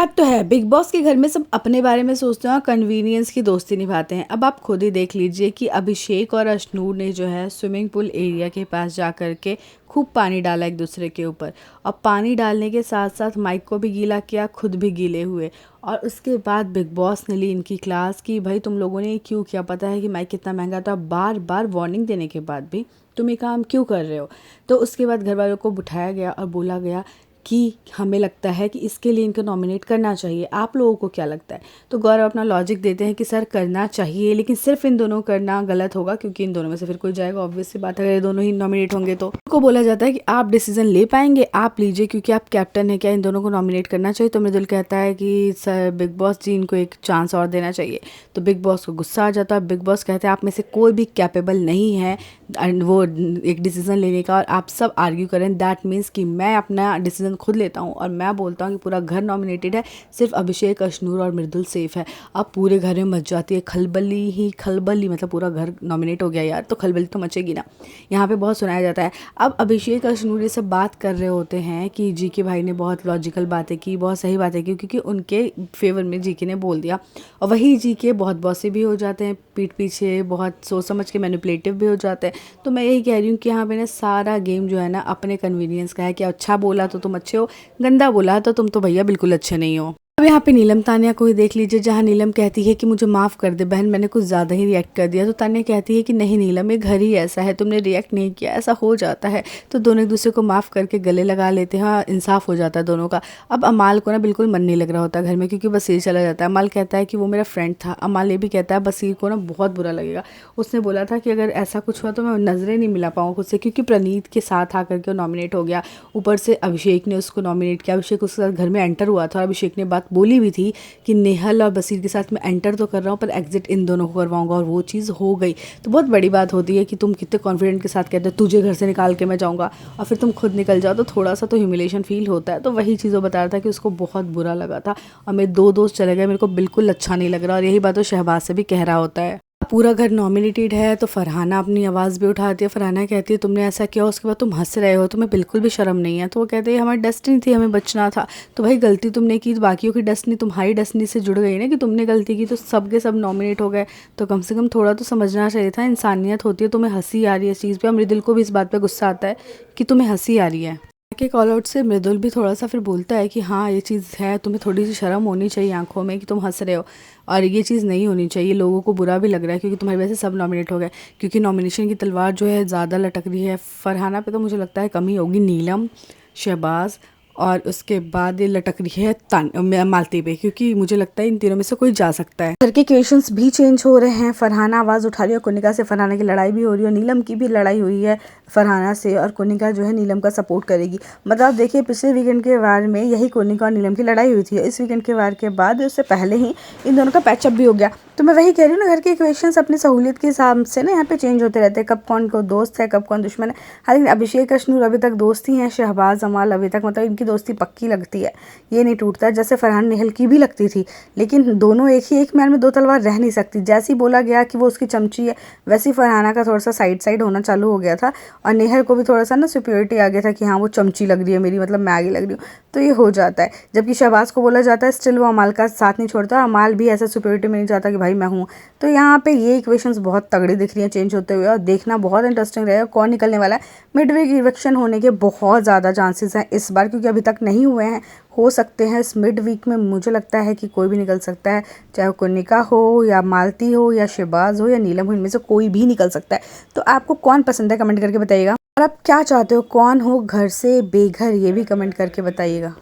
बात तो है, बिग बॉस के घर में सब अपने बारे में सोचते हैं और कन्वीनियंस की दोस्ती निभाते हैं। अब आप खुद ही देख लीजिए कि अभिषेक और अशनूर ने जो है स्विमिंग पूल एरिया के पास जा कर के खूब पानी डाला एक दूसरे के ऊपर, और पानी डालने के साथ साथ माइक को भी गीला किया, खुद भी गीले हुए। और उसके बाद बिग बॉस ने ली इनकी क्लास कि भाई तुम लोगों ने ये क्यों किया, पता है कि माइक कितना महंगा था, बार बार वार्निंग देने के बाद भी तुम ये काम क्यों कर रहे हो। तो उसके बाद घर वालों को बिठाया गया और बोला गया कि हमें लगता है कि इसके लिए इनको नॉमिनेट करना चाहिए, आप लोगों को क्या लगता है। तो गौरव अपना लॉजिक देते हैं कि सर करना चाहिए, लेकिन सिर्फ इन दोनों करना गलत होगा, क्योंकि इन दोनों में से फिर कोई जाएगा, ऑब्वियस सी बात है, अगर ये दोनों ही नॉमिनेट होंगे तो। उनको बोला जाता है कि आप डिसीजन ले पाएंगे, आप लीजिए क्योंकि आप कैप्टन है, क्या इन दोनों को नॉमिनेट करना चाहिए। तो मृदुल कहता है कि सर बिग बॉस जी इनको एक चांस और देना चाहिए। तो बिग बॉस को गुस्सा आ जाता है। बिग बॉस कहते हैं आप में से कोई भी कैपेबल नहीं है वो एक डिसीजन लेने का, और आप सब आर्ग्यू करें, दैट मीन्स कि मैं अपना डिसीजन खुद लेता हूँ और मैं बोलता हूँ कि पूरा घर नॉमिनेटेड है, सिर्फ अभिषेक, अशनूर और मृदुल सेफ है। अब पूरे घर में मच जाती है खलबली ही खलबली, मतलब पूरा घर नॉमिनेट हो गया यार, तो खलबली तो मचेगी ना। यहाँ पे बहुत सुनाया जाता है। अब अभिषेक अशनूर ये सब बात कर रहे होते हैं कि जीके भाई ने बहुत लॉजिकल बातें की, बहुत सही बातें की, क्योंकि उनके फेवर में जीके ने बोल दिया। और वही जीके बहुत बॉसी भी हो जाते हैं, पीठ पीछे बहुत सोच समझ के मैनिपुलेटिव भी हो जाते हैं। तो मैं यही कह रही हूँ कि यहाँ पे ना सारा गेम जो है ना अपने कन्वीनियंस का है, कि अच्छा बोला तो तुम अच्छे हो, गंदा बोला तो तुम तो भैया बिल्कुल अच्छे नहीं हो। अब यहाँ पे नीलम तान्या को ही देख लीजिए, जहाँ नीलम कहती है कि मुझे माफ़ कर दे बहन, मैंने कुछ ज़्यादा ही रिएक्ट कर दिया। तो तान्या कहती है कि नहीं नीलम, ये घर ही ऐसा है, तुमने रिएक्ट नहीं किया, ऐसा हो जाता है। तो दोनों एक दूसरे को माफ़ करके गले लगा लेते हैं और इंसाफ हो जाता है दोनों का। अब अमाल को ना बिल्कुल मन नहीं लग रहा होता घर में, क्योंकि बसीर चला जाता है। अमाल कहता है कि वो मेरा फ्रेंड था। अमाल ये भी कहता है बसीर को ना बहुत बुरा लगेगा, उसने बोला था कि अगर ऐसा कुछ हुआ तो मैं नज़रें नहीं मिला पाऊँ खुद से, क्योंकि प्रणीत के साथ आकर के वो नॉमिनेट हो गया। ऊपर से अभिषेक ने उसको नॉमिनेट किया, अभिषेक उसके साथ घर में एंटर हुआ था और अभिषेक ने बात बोली भी थी कि नेहल और बसीर के साथ मैं एंटर तो कर रहा हूँ पर एग्जिट इन दोनों को करवाऊंगा, और वो चीज़ हो गई। तो बहुत बड़ी बात होती है कि तुम कितने कॉन्फिडेंट के साथ कहते हो तुझे घर से निकाल के मैं जाऊँगा, और फिर तुम खुद निकल जाओ, तो थोड़ा सा तो ह्यूमिलेशन फील होता है। तो वही चीज़ वो बता रहा था कि उसको बहुत बुरा लगा था, और मेरे दो दोस्त चले गए, मेरे को बिल्कुल अच्छा नहीं लग रहा। और यही बात वो शहबाज से भी कह रहा होता है। पूरा घर नॉमिनेटेड है तो फरहाना अपनी आवाज़ भी उठाती है। फरहाना कहती है तुमने ऐसा किया, उसके बाद तुम हंस रहे हो, तुम्हें बिल्कुल भी शर्म नहीं है। तो वो कहते हैं हमारी डेस्टिनी थी, हमें बचना था। तो भाई गलती तुमने की, तो बाकियों की डेस्टिनी तुम्हारी डेस्टिनी से जुड़ गई ना, कि तुमने गलती की तो सब के सब नॉमिनेट हो गए। तो कम से कम थोड़ा तो समझना चाहिए था, इंसानियत होती है। तुम्हें हंसी आ रही है इस चीज़ पर, और मृदुल को भी इस बात पर गुस्सा आता है कि तुम्हें हंसी आ रही है। के कॉल आउट से मृदुल भी थोड़ा सा फिर बोलता है कि हाँ ये चीज़ है, तुम्हें थोड़ी सी शर्म होनी चाहिए आंखों में कि तुम हंस रहे हो, और ये चीज़ नहीं होनी चाहिए। लोगों को बुरा भी लग रहा है क्योंकि तुम्हारी वजह से सब नॉमिनेट हो गए, क्योंकि नॉमिनेशन की तलवार जो है ज़्यादा लटक रही है फरहाना पे। तो मुझे लगता है कमी होगी नीलम, शहबाज, और उसके बाद ये लटक रही है मालती पे, क्योंकि मुझे लगता है इन तीनों में से कोई जा सकता है। घर के क्वेश्चंस भी चेंज हो रहे हैं। फरहाना आवाज़ उठा रही है, कुनिका से फरहाना की लड़ाई भी हो रही है, नीलम की भी लड़ाई हुई है फरहाना से, और कुनिका जो है नीलम का सपोर्ट करेगी। मतलब आप देखिए पिछले वीकेंड के वार में यही कुनिका और नीलम की लड़ाई हुई थी, इस वीकेंड के वार के बाद उससे पहले ही इन दोनों का पैचअप भी हो गया। तो मैं वही कह रही हूँ ना, घर के क्वेश्चंस अपनी सहूलियत के हिसाब से ना यहाँ पे चेंज होते रहते हैं, कब कौन को दोस्त है कब कौन दुश्मन है। हालांकि अभिषेक अशनूर अभी तक दोस्त ही हैं, शहबाज अमाल अभी तक मतलब इनकी दोस्ती पक्की लगती है, ये नहीं टूटता। जैसे फरहान नेहल की भी लगती थी, लेकिन दोनों एक मैन में दो तलवार रह नहीं सकती। जैसे ही बोला गया कि वो उसकी चमची है, वैसे ही फरहाना का थोड़ा सा साइड होना चालू हो गया था, और नेहल को भी थोड़ा सा ना सुपीरियरिटी आ गया था कि हाँ वो चमची लग रही है मेरी, मतलब मैं आगे लग रही हूँ। तो ये हो जाता है। जबकि शहबाज को बोला जाता है स्टिल वो अमाल का साथ नहीं छोड़ता, और अमाल भी ऐसा सुपीरियरिटी में नहीं चाहता कि भाई मैं हूँ। तो यहाँ पे ये इक्वेशंस बहुत तगड़ी दिख रही हैं चेंज होते हुए, और देखना बहुत इंटरेस्टिंग रहेगा कौन निकलने वाला है। मिड वीक इलेक्शन होने के बहुत ज़्यादा चांसेस हैं इस बार, क्योंकि अभी तक नहीं हुए हैं, हो सकते हैं इस मिड वीक में। मुझे लगता है कि कोई भी निकल सकता है, चाहे वो कुनिका हो या मालती हो या शहबाज हो या नीलम हो, इनमें से कोई भी निकल सकता है। तो आपको कौन पसंद है कमेंट करके बताइएगा, और आप क्या चाहते हो कौन हो घर से बेघर, ये भी कमेंट करके बताइएगा।